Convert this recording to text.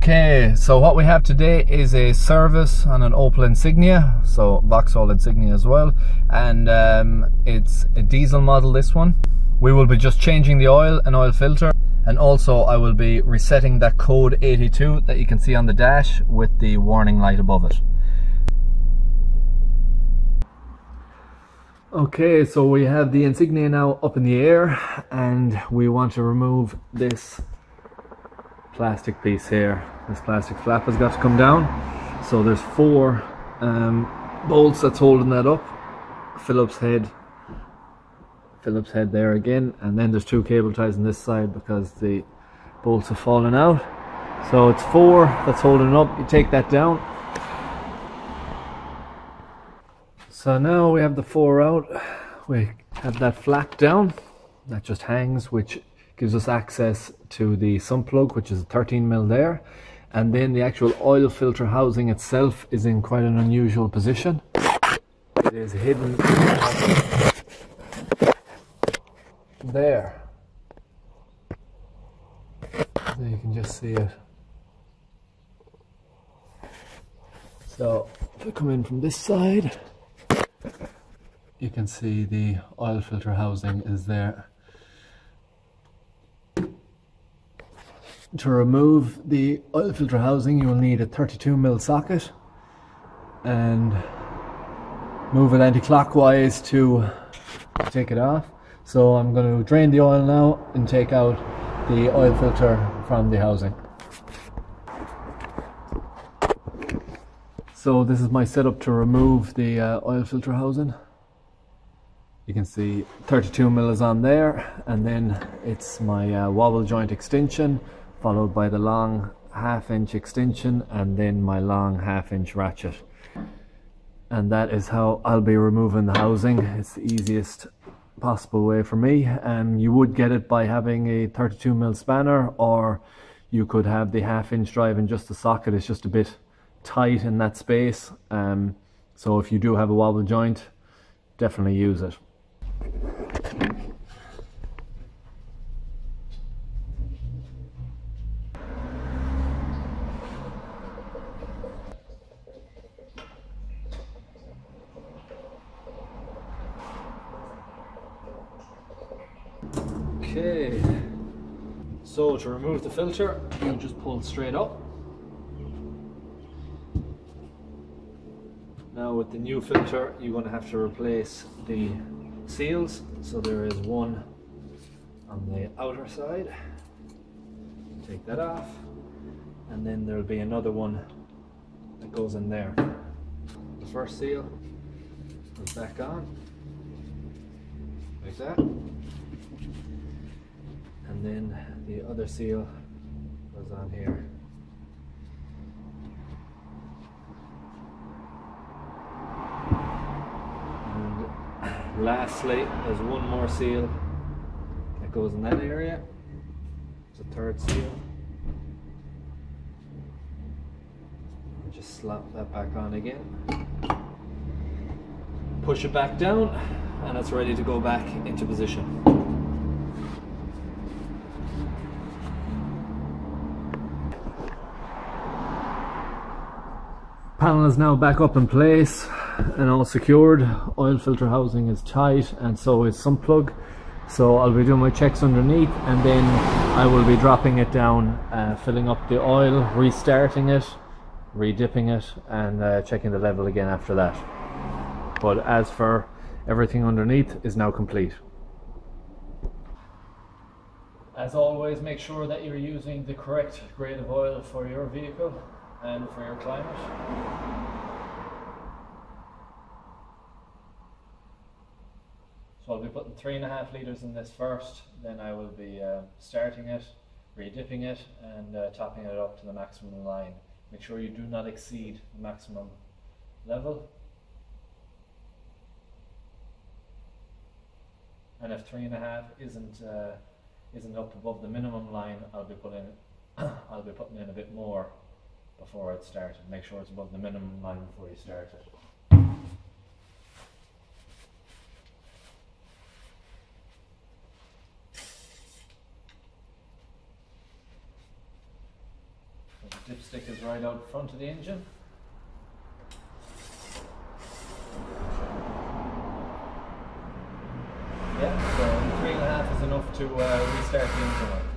Okay, so what we have today is a service on an Opel Insignia, so Vauxhall Insignia as well, and it's a diesel model, this one. We will be just changing the oil and oil filter, and also I will be resetting that code 82 that you can see on the dash with the warning light above it. Okay, so we have the Insignia now up in the air, and we want to remove this plastic piece here. This plastic flap has got to come down. So there's 4 bolts that's holding that up. Phillips head there again, and then there's 2 cable ties on this side because the bolts have fallen out. So it's 4 that's holding it up. You take that down. So now we have the 4 out. We have that flap down that just hangs, which gives us access to the sump plug, which is a 13mm there, and then the actual oil filter housing itself is in quite an unusual position. It is hidden there, so you can just see it. So if I come in from this side, you can see the oil filter housing is there. To remove the oil filter housing, you will need a 32mm socket and move it anti-clockwise to take it off. So I'm going to drain the oil now and take out the oil filter from the housing. So this is my setup to remove the oil filter housing. You can see 32mm is on there, and then it's my wobble joint extension, followed by the long 1/2" extension, and then my long 1/2" ratchet. And that is how I'll be removing the housing. It's the easiest possible way for me. You would get it by having a 32mm spanner, or you could have the 1/2" drive in just the socket. It's just a bit tight in that space. So if you do have a wobble joint, definitely use it. Okay, so to remove the filter, you just pull straight up. Now with the new filter, you're going to have to replace the seals. So there is one on the outer side. Take that off, and then there'll be another one that goes in there. The first seal goes back on, like that. And then the other seal goes on here. And lastly, there's one more seal that goes in that area. It's a 3rd seal. And just slap that back on again. Push it back down, and it's ready to go back into position. Panel is now back up in place and all secured. Oil filter housing is tight, and so is sump plug. So I'll be doing my checks underneath, and then I will be dropping it down, filling up the oil, restarting it, re-dipping it, and checking the level again after that. But as for everything underneath is now complete. As always, make sure that you're using the correct grade of oil for your vehicle and for your climate. So I'll be putting 3.5 litres in this first, then I will be starting it, re-dipping it, and topping it up to the maximum line. Make sure you do not exceed the maximum level. And if 3.5 isn't up above the minimum line, I'll be putting in a bit more before it started. Make sure it's above the minimum line before you start it. Dipstick is right out front of the engine. Yeah, so 3.5 is enough to restart the engine.